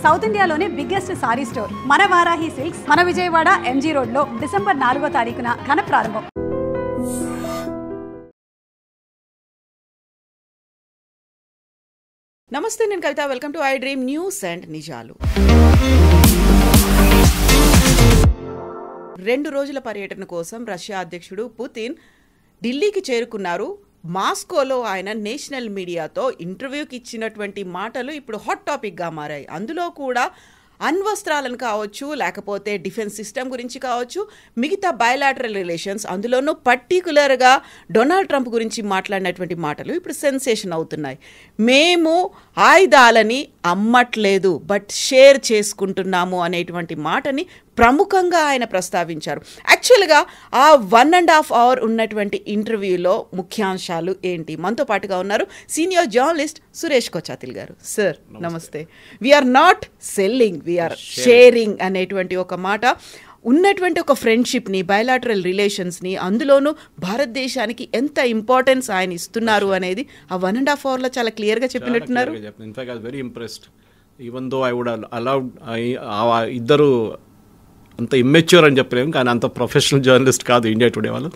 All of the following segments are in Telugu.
సౌత్ ఇండియాలోనే బిగ్గెస్ట్ సారీ స్టోర్ మన వారాహి సిల్క్స్ మన విజయవాడ ఎంజీ రోడ్ లో డిసెంబర్ 4వ తారీఖున ఘన ప్రారంభం. నమస్తే, నేను Kavitha. Welcome to I dream news and నిజాలు. 2 రోజుల పర్యటన కోసం రష్యా అధ్యక్షుడు పుతిన్ ఢిల్లీకి చేరుకున్నారు. మాస్కోలో ఆయన నేషనల్ మీడియాతో ఇంటర్వ్యూకి ఇచ్చినటువంటి మాటలు ఇప్పుడు హాట్ టాపిక్గా మారాయి. అందులో కూడా అణ్వస్త్రాలను కావచ్చు, లేకపోతే డిఫెన్స్ సిస్టమ్ గురించి కావచ్చు, మిగతా బయలాటరల్ రిలేషన్స్, అందులోనూ పర్టికులర్గా డొనాల్డ్ ట్రంప్ గురించి మాట్లాడినటువంటి మాటలు ఇప్పుడు సెన్సేషన్ అవుతున్నాయి. మేము ఆయుధాలని అమ్మట్లేదు, బట్ షేర్ చేసుకుంటున్నాము అనేటువంటి మాటని ప్రముఖంగా ఆయన ప్రస్తావించారు. యాక్చువల్గా ఆ 1.5 అవర్ ఉన్నటువంటి ఇంటర్వ్యూలో ముఖ్యాంశాలు ఏంటి? మనతో పాటుగా ఉన్నారు సీనియర్ జర్నలిస్ట్ సురేష్ కొచాతిల్ గారు. సార్ నమస్తే. We're not selling, we're sharing అనేటువంటి ఒక మాట, ఉన్నటువంటి ఒక ఫ్రెండ్షిప్ని, బయలాటరల్ రిలేషన్స్ని, అందులోనూ భారతదేశానికి ఎంత ఇంపార్టెన్స్ ఆయన ఇస్తున్నారు అనేది ఆ 1.5 అవర్లో చాలా క్లియర్గా చెప్పినట్టున్నారు. ఇద్దరు అంత ఇమ్మెచ్యూర్ అని చెప్పలేము, కానీ అంత ప్రొఫెషనల్ జర్నలిస్ట్ కాదు ఇండియా టుడే వాళ్ళు.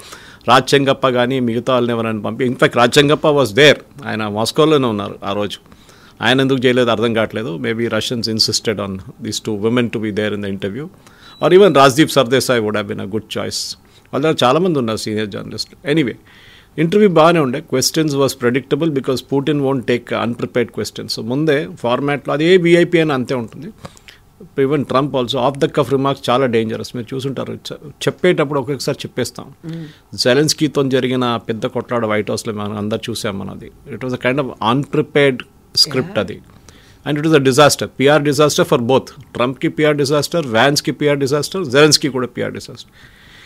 రాజ్ చెంగప్ప కానీ మిగతా వాళ్ళని ఎవరైనా పంపి, in fact Raj Chengappa was there, ఆయన మాస్కోలోనే ఉన్నారు ఆ రోజు. ఆయన ఎందుకు చేయలేదు అర్థం కావట్లేదు. Maybe Russians insisted on these 2 women to be there in the interview, or even Rajdeep Sardesai would have been a good choice. వాళ్ళ దగ్గర చాలామంది ఉన్నారు సీనియర్ జర్నలిస్ట్. ఎనీవే, ఇంటర్వ్యూ బాగానే ఉండే. Questions was predictable because Putin won't take unprepared questions. ముందే ఫార్మాట్లో అదే విఐపీ అని అంతే ఉంటుంది. Even Trump also off the cuff remarks చాలా డేంజరస్. మీరు చూసుంటారు, చెప్పేటప్పుడు ఒక్కొక్కసారి చెప్పేస్తాం. జెలెన్స్కీతో జరిగిన పెద్ద కొట్లాడ వైట్ హౌస్లో మనం అందరు చూసాం. మనది it was a kind of unprepared script అది. And it was a disaster, PR disaster for both. ట్రంప్కి పిఆర్ డిజాస్టర్, వ్యాన్స్కి పిఆర్ డిజాస్టర్, జెలెన్స్కీ కూడా పిఆర్ డిజాస్టర్.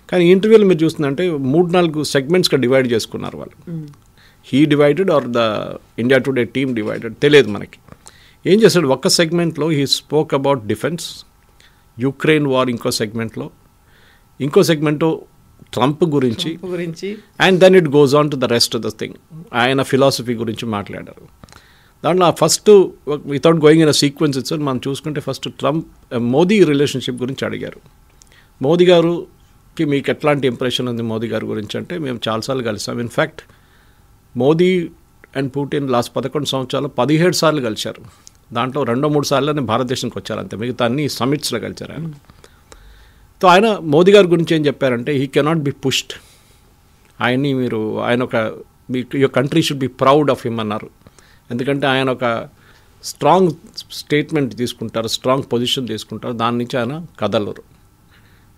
కానీ ఈ ఇంటర్వ్యూలో మీరు చూస్తుందంటే 3-4 సెగ్మెంట్స్గా డివైడ్ చేసుకున్నారు వాళ్ళు. He divided or the India Today team divided తెలియదు మనకి. ఏం చేశాడు, ఒక్క సెగ్మెంట్లో he spoke about defence, Ukraine war ఇంకో సెగ్మెంట్లో, ఇంకో సెగ్మెంటు ట్రంప్ గురించి, and then it goes on to the rest of the thing. ఆయన ఫిలాసఫీ గురించి మాట్లాడారు. దాంట్లో first without going in a sequence itself మనం చూసుకుంటే ఫస్ట్ ట్రంప్ మోదీ రిలేషన్షిప్ గురించి అడిగారు. మోదీ గారుకి మీకు ఎట్లాంటి ఇంప్రెషన్ ఉంది మోదీ గారి గురించి అంటే, మేము చాలాసార్లు కలిసాం. In fact Modi and Putin last 11 సంవత్సరాలు 17 సార్లు కలిశారు. దాంట్లో 2-3 సార్లనే భారతదేశానికి వచ్చారు అంతే, మిగతా అన్ని సమిట్స్లో కలిశారు ఆయన. సో ఆయన మోదీ గారి గురించి ఏం చెప్పారంటే, హీ కెనాట్ బి పుష్డ్. ఆయన ఒక your country should be proud of him అన్నారు. ఎందుకంటే ఆయన ఒక స్ట్రాంగ్ స్టేట్మెంట్ తీసుకుంటారు, స్ట్రాంగ్ పొజిషన్ తీసుకుంటారు, దాని నుంచి ఆయన కదలరు.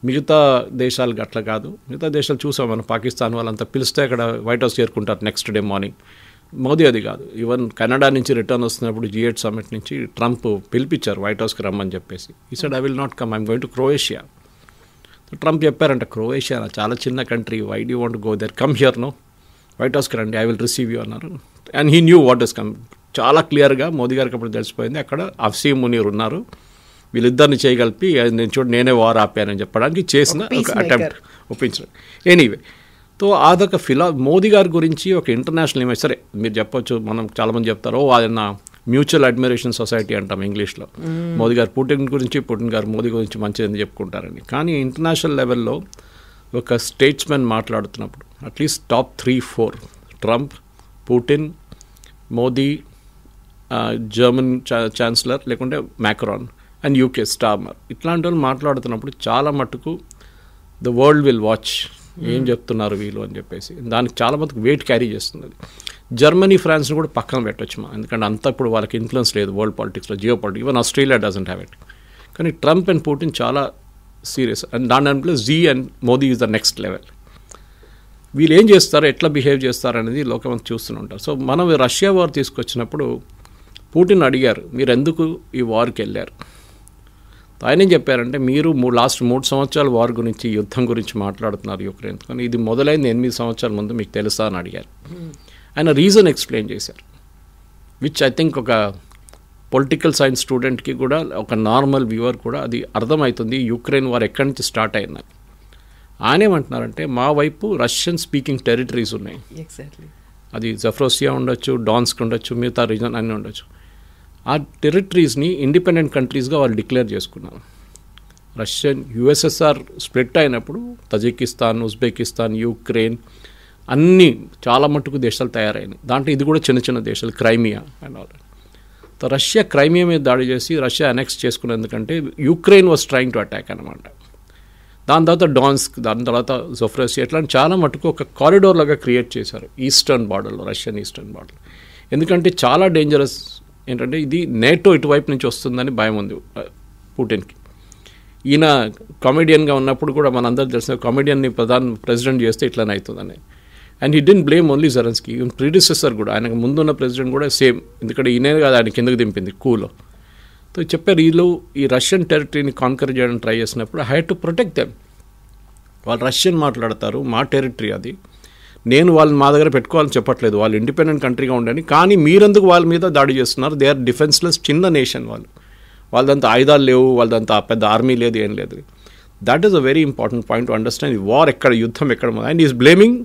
మిగతా దేశాలకు అట్లా కాదు. మిగతా దేశాలు చూసాం మనం, పాకిస్తాన్ వాళ్ళంతా పిలిస్తే అక్కడ వైట్ హౌస్ చేరుకుంటారు నెక్స్ట్ డే మార్నింగ్. మోదీ అది కాదు. ఈవెన్ కెనడా నుంచి రిటర్న్ వస్తున్నప్పుడు G8 సమ్మిట్ నుంచి ట్రంప్ పిలిపించారు వైట్ హౌస్కి రమ్మని చెప్పేసి. ఈ side I will not come, I'm going to Croatia. Trump చెప్పారంట, క్రొయేషియా చాలా చిన్న country, why do want go there, come here no, white హౌస్కి రండి, ఐ విల్ రిసీవ్ యూ అన్నారు. And he knew what is come. చాలా క్లియర్గా మోదీ గారికి అప్పుడు తెలిసిపోయింది, అక్కడ అఫ్సీమ్ మునీర్ ఉన్నారు, వీళ్ళిద్దరిని చేయగలిపి నేనే వార్ ఆపానని చెప్పడానికి చేసిన ఒక అటెంప్ట్ ఒప్పించడం. ఎనీవే, సో అదొక మోదీ గారి గురించి ఒక ఇంటర్నేషనల్ ఇమేజ్. సరే మీరు చెప్పొచ్చు, మనం చాలామంది చెప్తారు ఆయన మ్యూచువల్ అడ్మిరేషన్ సొసైటీ అంటాం ఇంగ్లీష్లో. మోదీ గారు పుటిన్ గురించి, పుటిన్ గారు మోదీ గురించి మంచిదని చెప్పుకుంటారని. కానీ ఇంటర్నేషనల్ లెవెల్లో ఒక స్టేట్స్మెన్ మాట్లాడుతున్నప్పుడు at least top 3-4 Trump, Putin, Modi, German chancellor లేకుంటే మ్యాక్రాన్ అండ్ యూకే స్టార్మర్, ఇట్లాంటి వాళ్ళు మాట్లాడుతున్నప్పుడు చాలా మట్టుకు ద వరల్డ్ విల్ వాచ్ ఏం చెప్తున్నారు వీళ్ళు అని చెప్పేసి. దానికి చాలా మందికి వెయిట్ క్యారీ చేస్తుంది. జర్మనీ, ఫ్రాన్స్ని కూడా పక్కన పెట్టవచ్చు మనం, ఎందుకంటే అంతా ఇప్పుడు వాళ్ళకి ఇన్ఫ్లుయెన్స్ లేదు వరల్డ్ పాలిటిక్స్లో, geopolitics. Even Australia doesn't have it. కానీ ట్రంప్ అండ్ పుటిన్ చాలా సీరియస్. అండ్ దాంట్లో Xi and Modi is the next level. వీళ్ళు ఏం చేస్తారు, ఎట్లా బిహేవ్ చేస్తారు అనేది లోకమంతా చూస్తూనే ఉంటారు. సో మనం రష్యా వార్ తీసుకొచ్చినప్పుడు పుటిన్ అడిగారు, మీరు ఎందుకు ఈ వార్కి వెళ్ళారు? ఆయన ఏం చెప్పారంటే, మీరు లాస్ట్ 3 సంవత్సరాల వార్ గురించి, యుద్ధం గురించి మాట్లాడుతున్నారు యుక్రెయిన్, కానీ ఇది మొదలైంది 8 సంవత్సరాల ముందు, మీకు తెలుసా అని అడిగారు. ఆయన రీజన్ ఎక్స్ప్లెయిన్ చేశారు, విచ్ ఐ థింక్ ఒక పొలిటికల్ సైన్స్ స్టూడెంట్కి కూడా, ఒక నార్మల్ వ్యూవర్ కూడా అది అర్థమవుతుంది యుక్రెయిన్ వార్ ఎక్కడి నుంచి స్టార్ట్ అయిందని. ఆయన ఏమంటున్నారంటే, మా వైపు రష్యన్ స్పీకింగ్ టెరిటరీస్ ఉన్నాయి, అది జఫ్రోసియా ఉండొచ్చు, డాన్స్క్ ఉండొచ్చు, మిగతా రీజన్ అన్నీ ఉండొచ్చు. ఆ టెరిటరీస్ని ఇండిపెండెంట్ కంట్రీస్గా వాళ్ళు డిక్లేర్ చేసుకున్నారు. రష్యన్ యుఎస్ఎస్ఆర్ స్ప్లిట్ అయినప్పుడు తజికిస్తాన్, ఉజ్బెకిస్తాన్, యుక్రెయిన్ అన్నీ చాలా మట్టుకు దేశాలు తయారైనాయి. దాంట్లో ఇది కూడా చిన్న చిన్న దేశాలు, Crimea and all. So Russia Crimea మీద దాడి చేసి రష్యా అనెక్స్ చేసుకునేందుకంటే Ukraine was trying to attack అనమాట. దాని తర్వాత డాన్స్క్, దాని తర్వాత జోఫ్రసియా, ఇట్లాంటి చాలా మటుకు ఒక కారిడోర్ లాగా క్రియేట్ చేశారు ఈస్టర్న్ బార్డర్లో, రష్యన్ ఈస్టర్న్ బార్డర్. ఎందుకంటే చాలా డేంజరస్ ఏంటంటే ఇది నేటో ఇటువైపు నుంచి వస్తుందని భయం ఉంది పుటిన్కి. ఈయన కామెడియన్గా ఉన్నప్పుడు కూడా మనందరూ తెలిసిన కామెడియన్ని ప్రెసిడెంట్ చేస్తే ఇట్లానే అవుతుందని. And he didn't blame only Zelensky, even predecessor కూడా, ఆయనకు ముందున్న ప్రెసిడెంట్ కూడా సేమ్. ఎందుకంటే ఈయనే కాదు ఆయన కిందకు దింపింది కూలో. సో చెప్పారు వీళ్ళు ఈ రష్యన్ టెరిటరీని కాన్కర్ చేయడానికి ట్రై చేసినప్పుడు I had to protect them. వాళ్ళు రష్యన్ మాట్లాడతారు, మా టెరిటరీ అది, నేను వాళ్ళని మా దగ్గర పెట్టుకోవాలని చెప్పట్లేదు, వాళ్ళు ఇండిపెండెంట్ కంట్రీగా ఉండని, కానీ మీరెందుకు వాళ్ళ మీద దాడి చేస్తున్నారు? దే ఆర్ డిఫెన్స్లెస్, చిన్న నేషన్ వాళ్ళు, వాళ్ళదంతా ఆయుధాలు లేవు, వాళ్ళదంతా పెద్ద ఆర్మీ లేదు, ఏం లేదు. That is a very important point to understand. War ఎక్కడ, యుద్ధం ఎక్కడ, and is blaming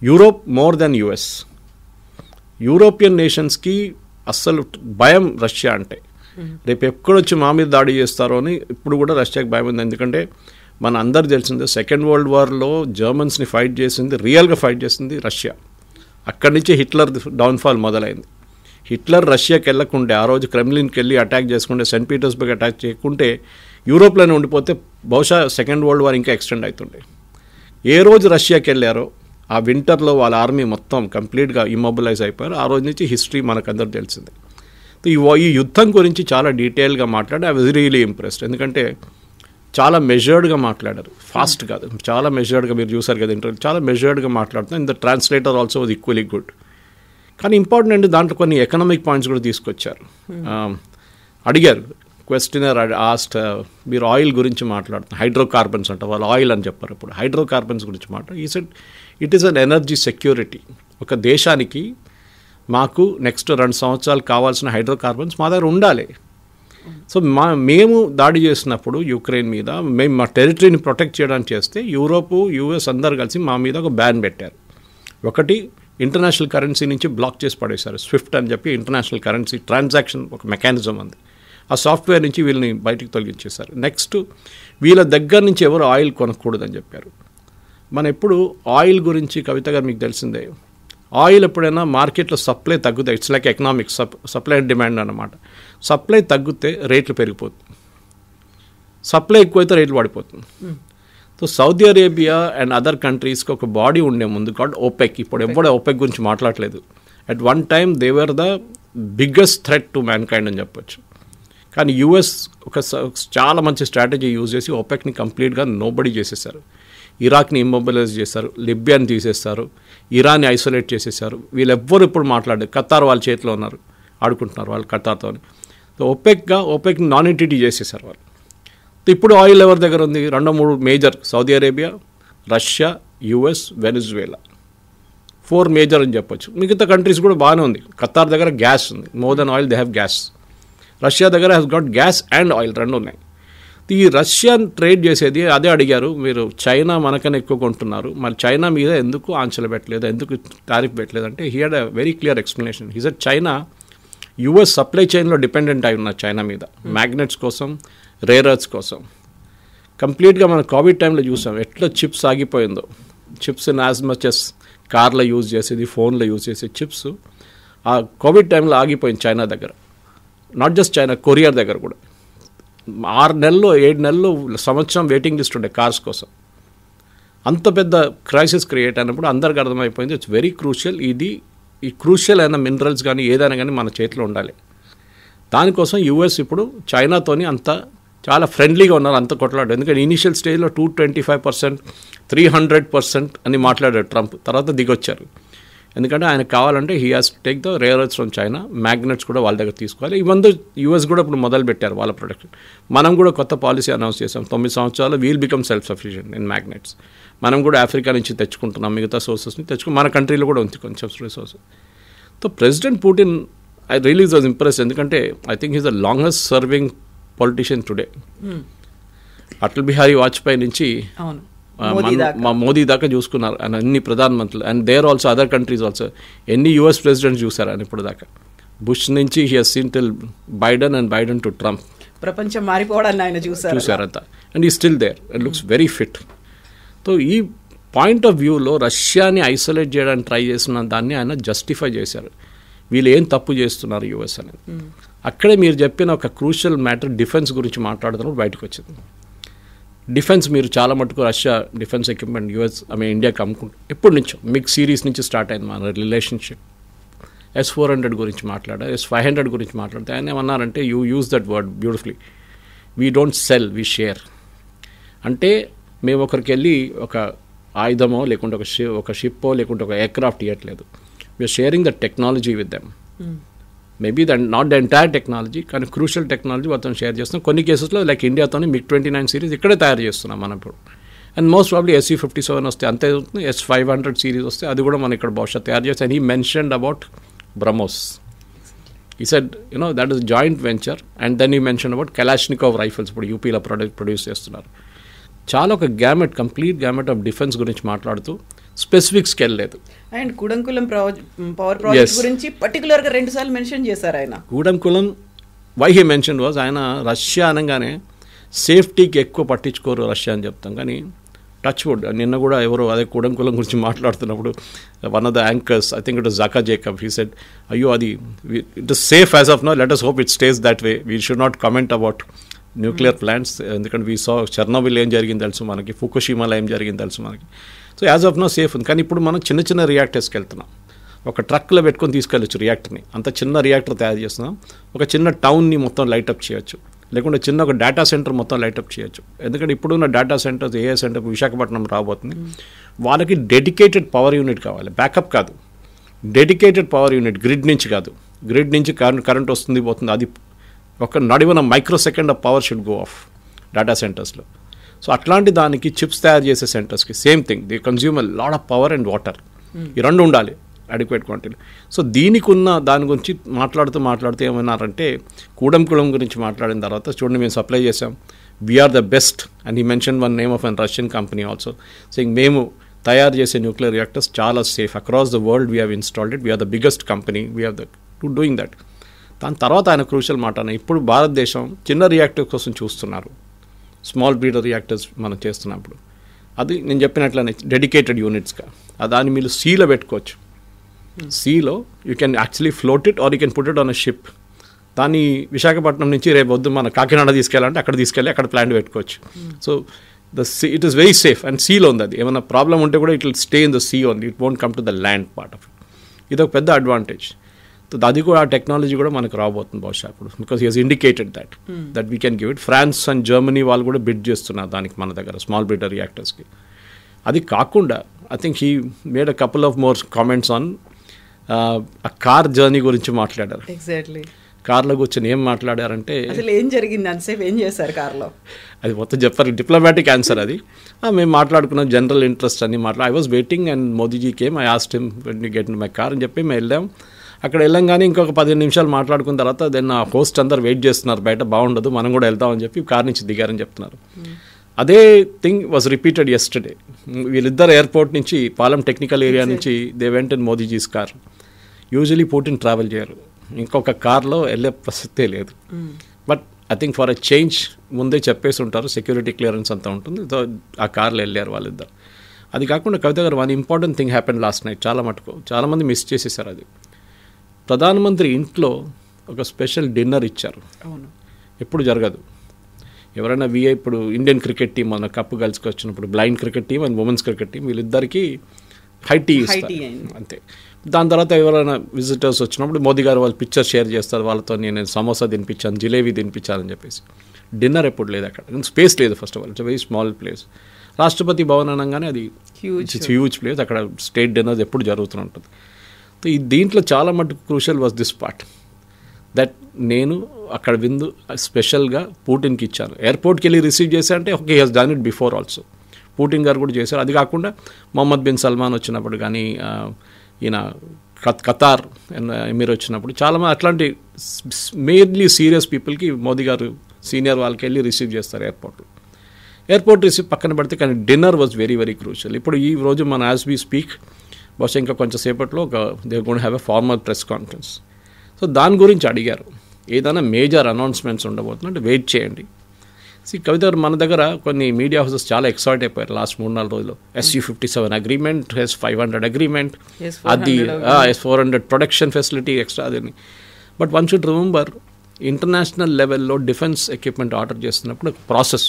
Europe more than US. European నేషన్స్కి అస్సలు భయం రష్యా అంటే. రేపు ఎక్కడొచ్చి మా మీద దాడి చేస్తారో అని ఇప్పుడు కూడా రష్యాకి భయం ఉంది. ఎందుకంటే మన అందరు తెలిసిందే సెకండ్ వరల్డ్ వార్లో జర్మన్స్ని ఫైట్ చేసింది, రియల్గా ఫైట్ చేసింది రష్యా. అక్కడి నుంచి హిట్లర్ డౌన్ఫాల్ మొదలైంది. హిట్లర్ రష్యాకి వెళ్ళకుంటే, ఆ రోజు క్రెమ్లిన్కి వెళ్ళి అటాక్ చేసుకుంటే, సెయింట్ పీటర్స్బర్గ్ అటాక్ చేయకుంటే, యూరోప్లోనే ఉండిపోతే బహుశా సెకండ్ వరల్డ్ వార్ ఇంకా ఎక్స్టెండ్ అవుతుండే. ఏ రోజు రష్యాకి వెళ్ళారో ఆ వింటర్లో వాళ్ళ ఆర్మీ మొత్తం కంప్లీట్గా ఇమ్మొబిలైజ్ అయిపోయారు. ఆ రోజు నుంచి హిస్టరీ మనకందరూ తెలిసిందే. ఈ యుద్ధం గురించి చాలా డీటెయిల్గా మాట్లాడి ఐ వాజ్ రియలీ ఇంప్రెస్డ్. ఎందుకంటే చాలా మెజర్డ్గా మాట్లాడారు, ఫాస్ట్ కాదు, చాలా మెజర్డ్గా. మీరు చూసారు కదా ఇంటర్వ్యూ, చాలా మెజర్డ్గా మాట్లాడుతున్నాం. In the translator also was equally good. కానీ ఇంపార్టెంట్ అంటే దాంట్లో కొన్ని ఎకనామిక్ పాయింట్స్ కూడా తీసుకొచ్చారు. అడిగారు క్వశ్చనర్ ఆస్ట్, మీరు ఆయిల్ గురించి మాట్లాడుతున్నారు, హైడ్రోకార్బన్స్ అంట, వాళ్ళు ఆయిల్ అని చెప్పారు. ఇప్పుడు హైడ్రోకార్బన్స్ గురించి మాట్లాడు. ఈ said it is an energy security. ఒక దేశానికి మాకు నెక్స్ట్ 2 సంవత్సరాలు కావాల్సిన హైడ్రోకార్బన్స్ మా దగ్గర ఉండాలి. సో మేము దాడి చేసినప్పుడు యుక్రెయిన్ మీద, మేము మా టెరిటరీని ప్రొటెక్ట్ చేయడానికి చేస్తే యూరోపు, యూఎస్ అందరు కలిసి మా మీద ఒక బ్యాన్ పెట్టారు. ఒకటి, ఇంటర్నేషనల్ కరెన్సీ నుంచి బ్లాక్ చేసి పడేశారు. స్విఫ్ట్ అని చెప్పి ఇంటర్నేషనల్ కరెన్సీ ట్రాన్సాక్షన్ ఒక మెకానిజం ఉంది, ఆ సాఫ్ట్వేర్ నుంచి వీళ్ళని బయటికి తొలగించేశారు. నెక్స్ట్, వీళ్ళ దగ్గర నుంచి ఎవరు ఆయిల్ కొనకూడదని చెప్పారు. మన ఎప్పుడు ఆయిల్ గురించి కవిత గారు మీకు తెలిసిందే, ఆయిల్ ఎప్పుడైనా మార్కెట్లో సప్లై తగ్గుతే, it's like economics, supply and demand అన్నమాట. సప్లై తగ్గితే రేట్లు పెరిగిపోతుంది, సప్లై ఎక్కువైతే రేట్లు పడిపోతుంది. So Saudi Arabia and other కంట్రీస్కి ఒక బాడీ ఉండే ముందు కాదు ఓపెక్. ఇప్పుడు ఎవడో ఓపెక్ గురించి మాట్లాడలేదు. At one time they were the biggest threat to man kind అని చెప్పొచ్చు. కానీ యూఎస్ ఒక చాలా మంచి స్ట్రాటజీ యూజ్ చేసి ఓపెక్ని కంప్లీట్గా నోబడి చేసేసారు. ఇరాక్ని ఇమ్మొబిలైజ్ చేశారు, లిబియాని తీసేస్తారు, ఇరాన్ని ఐసోలేట్ చేసేసారు. వీళ్ళెవ్వరు ఇప్పుడు మాట్లాడారు. ఖతార్ వాళ్ళ చేతిలో ఉన్నారు, ఆడుకుంటున్నారు వాళ్ళు ఖతార్తో. సో ఓపెక్ని నాన్ ఎంటిటీ చేసేసారు వాళ్ళు. ఇప్పుడు ఆయిల్ ఎవరి దగ్గర ఉంది? 2-3 major, Saudi Arabia, Russia, US, Venezuela, 4 major అని చెప్పొచ్చు. మిగతా కంట్రీస్ కూడా బాగానే ఉంది. ఖతార్ దగ్గర గ్యాస్ ఉంది, more than oil they have gas. Russia దగ్గర has got gas and oil, 2 ఉన్నాయి. ఈ రష్యన్ ట్రేడ్ చేసేది అదే అడిగారు, మీరు చైనా మనకన్నా ఎక్కువ కొంటున్నారు, మరి చైనా మీద ఎందుకు ఆంక్షలు పెట్టలేదు, ఎందుకు టారిఫ్ పెట్టలేదు అంటే he had a very clear explanation. He said China US supply చైన్లో డిపెండెంట్ అయి ఉన్నారు చైనా మీద, మ్యాగ్నెట్స్ కోసం, రేర్ ఎర్త్స్ కోసం. కంప్లీట్గా మనం కోవిడ్ టైంలో చూసాం ఎట్లా చిప్స్ ఆగిపోయిందో. చిప్స్ యాజ్ మచ్ ఎస్ కార్లో యూజ్ చేసేది, ఫోన్లో యూజ్ చేసే చిప్స్ ఆ కోవిడ్ టైంలో ఆగిపోయింది చైనా దగ్గర. నాట్ జస్ట్ చైనా, కొరియా దగ్గర కూడా 6 నెలలు 7 నెలలు సంవత్సరం వెయిటింగ్ లిస్ట్ ఉండే కార్స్ కోసం. అంత పెద్ద క్రైసిస్ క్రియేట్ అయినప్పుడు అందరికి అర్థమైపోయింది ఇట్స్ వెరీ క్రూషియల్. ఈ క్రూషియల్ అయిన మినరల్స్ కానీ ఏదైనా కానీ మన చేతిలో ఉండాలి. దానికోసం యూఎస్ ఇప్పుడు చైనాతోని చాలా ఫ్రెండ్లీగా ఉన్నారు, అంత కొట్లాడు. ఎందుకంటే ఇనీషియల్ స్టేజ్లో 225%, 300% అని మాట్లాడారు ట్రంప్. తర్వాత దిగొచ్చారు. ఎందుకంటే ఆయనకు కావాలంటే he has to take the rare earths from China, magnets కూడా వాళ్ళ దగ్గర తీసుకోవాలి. ఇవంతా యూఎస్ కూడా ఇప్పుడు మొదలు పెట్టారు వాళ్ళ ప్రొడక్షన్. మనం కూడా కొత్త పాలసీ అనౌన్స్ చేసాం, 9 సంవత్సరాలు we'll become self sufficient in magnets. మనం కూడా ఆఫ్రికా నుంచి తెచ్చుకుంటున్నాం, మిగతా సోర్సెస్ని మన కంట్రీలో కూడా ఉంది కొంచెం resources. So president Putin I really was impress. ఎందుకంటే I think he's the longest serving politician today. Atal Bihari Vajpayee నుంచి మోదీ దాకా చూసుకున్నారు ఆయన, అన్ని ప్రధానమంత్రులు. And there also other countries also ఎన్ని యూఎస్ ప్రెసిడెంట్స్ చూశారు ఆయన ఇప్పుడు దాకా. బుష్ నుంచి he has seen till Biden and Biden to Trump. ప్రపంచం మారిపోవడాన్ని ఆయన చూసారంతా. And he still there and looks very fit. So ఈ పాయింట్ ఆఫ్ వ్యూలో రష్యాని ఐసోలేట్ చేయడానికి ట్రై చేసిన దాన్ని ఆయన జస్టిఫై చేశారు. వీళ్ళు ఏం తప్పు చేస్తున్నారు యుఎస్ అనేది. అక్కడే మీరు చెప్పిన ఒక క్రూషియల్ మ్యాటర్ డిఫెన్స్ గురించి మాట్లాడుతున్నప్పుడు బయటకు వచ్చింది. డిఫెన్స్ మీరు చాలా మటుకు రష్యా డిఫెన్స్ ఎక్విప్మెంట్ యుఎస్ ఇండియాకి అమ్ముకుంటారు. ఎప్పటి నుంచో మిగ్ సిరీస్ నుంచి స్టార్ట్ అయింది మన రిలేషన్షిప్. S-400 గురించి మాట్లాడా, S-500 గురించి మాట్లాడితే ఆయన ఏమన్నారంటే you use that word beautifully, we don't sell, we share. అంటే మేము ఒకరికి వెళ్ళి ఒక ఆయుధమో లేకుంటే ఒక షిప్పో లేకుంటే ఒక ఎయిర్క్రాఫ్ట్ ఇవ్వట్లేదు. We're sharing the technology with them. Maybe that not the entire technology, కానీ క్రూషియల్ టెక్నాలజీ మొత్తం షేర్ చేస్తున్నాం. కొన్ని కేసెస్లో లైక్ ఇండియాతోనే MiG-29 సిరీస్ ఇక్కడే తయారు చేస్తున్నాం మనం ఇప్పుడు. అండ్ మోస్ట్ ప్రాబ్లీ SU-57 వస్తే అంతే అవుతుంది. S-500 సిరీస్ వస్తే అది కూడా మనం ఇక్కడ బహుశా తయారు చేస్తాం. And he mentioned about BrahMos. He said, that is a joint venture. And then he mentioned about Kalashnikov rifles. ఇప్పుడు యూపీలో ప్రొడ్యూస్ చేస్తున్నారు. చాలా ఒక కంప్లీట్ గ్యామెట్ ఆఫ్ డిఫెన్స్ గురించి మాట్లాడుతూ స్పెసిఫిక్స్కి వెళ్ళలేదు. అండ్ కూడంకులం పవర్ ప్రాజెక్ట్ గురించి పర్టికులర్గా 2 సార్లు మెన్షన్ చేశారు ఆయన. Kudankulam why he mention was, ఆయన రష్యా అనగానే సేఫ్టీకి ఎక్కువ పట్టించుకోరు రష్యా అని చెప్తాం, కానీ టచ్ వుడ్ నిన్న కూడా ఎవరో అదే కూడంకులం గురించి మాట్లాడుతున్నప్పుడు one of the anchors, I think it was జకా జేకబ్, హీ సెడ్ అయ్యో అది it is safe as of now, let us hope it stays that way. We should not comment about nuclear plants, ఎందుకంటే వీ సా చెర్నోబిల్ ఏం జరిగింది తెలుసు మనకి, ఫుకుషిమాలో ఏం జరిగింది తెలుసు మనకి. So as of no safe ఉంది. కానీ ఇప్పుడు మనం చిన్న చిన్న రియాక్టర్స్కి వెళ్తున్నాం. ఒక ట్రక్లో పెట్టుకొని తీసుకెళ్ళచ్చు రియాక్టర్ని, అంత చిన్న రియాక్టర్ తయారు చేస్తున్నాం. ఒక చిన్న టౌన్ని మొత్తం లైటప్ చేయొచ్చు, లేకుంటే చిన్న ఒక డేటా సెంటర్ మొత్తం లైటప్ చేయొచ్చు. ఎందుకంటే ఇప్పుడున్న డేటా సెంటర్స్ ఏఏ సెంటర్ విశాఖపట్నం రాబోతుంది, వాళ్ళకి డెడికేటెడ్ పవర్ యూనిట్ కావాలి, బ్యాకప్ కాదు, డెడికేటెడ్ పవర్ యూనిట్, గ్రిడ్ నుంచి కాదు. గ్రిడ్ నుంచి కరెంట్ వస్తుంది పోతుంది, అది ఒక not even micro second of power should go off data సెంటర్స్లో. సో అట్లాంటి దానికి చిప్స్ తయారు చేసే సెంటర్స్కి same thing, the consume lot of power and water, ఈ రెండు ఉండాలి అడిక్వేట్ క్వాంటిటీ. సో దీనికి ఉన్న దాని గురించి మాట్లాడుతూ ఏమన్నారంటే, కూడంకుళం గురించి మాట్లాడిన తర్వాత చూడండి మేము సప్లై చేసాం, we're the best. And he mention one name of an Russian company also, saying మేము తయారు చేసే న్యూక్లియర్ రియాక్టర్స్ చాలా safe, across the world we have installed it, we're the biggest company, we're the to doing that. దాని తర్వాత ఆయన క్రూషియల్ మాట, ఇప్పుడు భారతదేశం చిన్న రియాక్టర్ కోసం చూస్తున్నారు, స్మాల్ బ్రీడర్ రియాక్టర్స్ మనం చేస్తున్నప్పుడు. అది నేను చెప్పినట్లనే డెడికేటెడ్ యూనిట్స్గా, దాన్ని మీరు సీలో పెట్టుకోవచ్చు. సీలో you can actually float it or you can put it on a ship. దాన్ని విశాఖపట్నం నుంచి రేపు వద్దు మన కాకినాడ తీసుకెళ్ళాలంటే అక్కడ తీసుకెళ్ళి అక్కడ ప్లాంట్ పెట్టుకోవచ్చు. So it is very safe and సీలో ఉంది. అది ఏమైనా ప్రాబ్లం ఉంటే కూడా it will stay in the sea only, it won't come to the land part of it. ఇది ఒక పెద్ద అడ్వాంటేజ్. అది కూడా ఆ టెక్నాలజీ కూడా మనకు రాబోతుంది బహుశా ఇప్పుడు, because he has indicated that we can give it. France and Germany వాళ్ళు కూడా బిడ్ చేస్తున్నారు దానికి మన దగ్గర స్మాల్ బ్రీడర్ రియాక్టర్స్కి. అది కాకుండా I think he made a couple of more comments on ఆ కార్ జర్నీ గురించి మాట్లాడారు. ఎగ్జాక్ట్లీ, కార్లో కూర్చొని ఏం మాట్లాడారంటే, అసలు ఏం జరిగింది అంతసేపు ఏం చేశారు కార్లో, అది మొత్తం చెప్పారు. డిప్లొమాటిక్ ఆన్సర్ అది. మేము మాట్లాడుకున్నాం జనరల్ ఇంట్రెస్ట్ అని I was waiting and Modiji came, I asked him when you get in my car అని చెప్పి మేము వెళ్ళాం. అక్కడ వెళ్ళంగానే ఇంకొక 15 నిమిషాలు మాట్లాడుకున్న తర్వాత దెన్ ఆ హోస్ట్ అందరు వెయిట్ చేస్తున్నారు బయట, బాగుండదు మనం కూడా వెళ్తామని చెప్పి కార్ నుంచి దిగారని చెప్తున్నారు. అదే థింగ్ వాజ్ రిపీటెడ్ యెస్టర్డే. వీళ్ళిద్దరు ఎయిర్పోర్ట్ నుంచి పాలెం టెక్నికల్ ఏరియా నుంచి they went in Modiji's car. Usually Putin travel చేయరు, ఇంకొక కార్లో వెళ్ళే ప్రసక్తే లేదు. But I think for a change ముందే చెప్పేసి ఉంటారు, సెక్యూరిటీ క్లియరెన్స్ అంతా ఉంటుంది. సో ఆ కార్లో వెళ్ళారు వాళ్ళిద్దరు. అది కాకుండా కవిత గారు, one important thing happen last night, చాలా మటుకు చాలామంది మిస్ చేసేసారు. అది ప్రధానమంత్రి ఇంట్లో ఒక స్పెషల్ డిన్నర్ ఇచ్చారు. అవును, ఎప్పుడు జరగదు. ఎవరైనా ఇప్పుడు ఇండియన్ క్రికెట్ టీం మన కప్పు గెలుచుకొచ్చినప్పుడు blind cricket team and women's cricket team వీళ్ళిద్దరికీ హై టీ ఇస్తారు అంతే. దాని తర్వాత ఎవరైనా విజిటర్స్ వచ్చినప్పుడు మోదీ గారు వాళ్ళు పిక్చర్ షేర్ చేస్తారు, వాళ్ళతో నేను సమోసా తినిపించాను, జిలేబీ తినిపించాలని చెప్పేసి. డిన్నర్ ఎప్పుడు లేదు అక్కడ, స్పేస్ లేదు. First of all it's very small place. Rashtrapati Bhavan అనగానే అది హ్యూజ్ ప్లేస్, అక్కడ స్టేట్ డిన్నర్స్ ఎప్పుడు జరుగుతూ ఉంటుంది. దీంట్లో చాలా మటుకు crucial was this part, that నేను అక్కడ విందు స్పెషల్గా పుటిన్కి ఇచ్చాను. ఎయిర్పోర్ట్కి వెళ్ళి రిసీవ్ చేశా అంటే okay, he has done it before also. Putin గారు కూడా చేశారు. అది కాకుండా మొహమ్మద్ బిన్ సల్మాన్ వచ్చినప్పుడు కానీ, ఈయన ఖతార్ ఎమీర్ వచ్చినప్పుడు చాలామంది అట్లాంటి మెయిన్లీ సీరియస్ పీపుల్కి మోదీ గారు సీనియర్ వాళ్ళకి వెళ్ళి రిసీవ్ చేస్తారు ఎయిర్పోర్ట్ రిసీవ్ పక్కన పెడితే. కానీ dinner was very very crucial. ఇప్పుడు ఈ రోజు మన యాజ్ వీ స్పీక్ బహుశా ఇంకా కొంచెం సేపట్లో they gonna have a formal press conference. So దాని గురించి అడిగారు, ఏదైనా మేజర్ అనౌన్స్మెంట్స్ ఉండబోతుందంటే వెయిట్ చేయండి. కవిత గారు మన దగ్గర కొన్ని మీడియా హౌసెస్ చాలా ఎక్సైట్ అయిపోయారు లాస్ట్ 3-4 రోజులు. SU-57 అగ్రిమెంట్, S-500 అగ్రిమెంట్, అది S-400 ప్రొడక్షన్ ఫెసిలిటీ ఎక్స్ట్రా అదని. But one should remember, international లెవెల్లో డిఫెన్స్ ఎక్విప్మెంట్ ఆర్డర్ చేస్తున్నప్పుడు ప్రాసెస్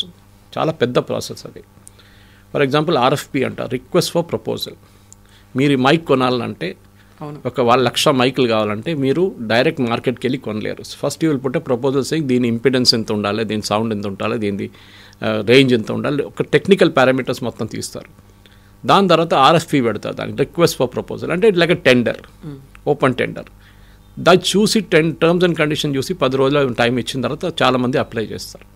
చాలా పెద్ద ప్రాసెస్ అది. ఫర్ ఎగ్జాంపుల్ RFP అంట, రిక్వెస్ట్ ఫర్ ప్రపోజల్. మీరు మైక్ కొనాలంటే, ఒక 1,00,000 మైకులు కావాలంటే మీరు డైరెక్ట్ మార్కెట్కి వెళ్ళి కొనలేరు. First you will put proposals, దీని ఇంపిడెన్స్ ఎంత ఉండాలి, దీని సౌండ్ ఎంత ఉండాలి, దీని రేంజ్ ఎంత ఉండాలి, ఒక టెక్నికల్ పారామీటర్స్ మొత్తం తీస్తారు. దాని తర్వాత RFP పెడతారు, దానికి రిక్వెస్ట్ ఫర్ ప్రపోజల్ అంటే it like a tender, open tender. దాన్ని చూసి టర్మ్స్ అండ్ కండిషన్ చూసి 10 రోజులు టైం ఇచ్చిన తర్వాత చాలామంది అప్లై చేస్తారు.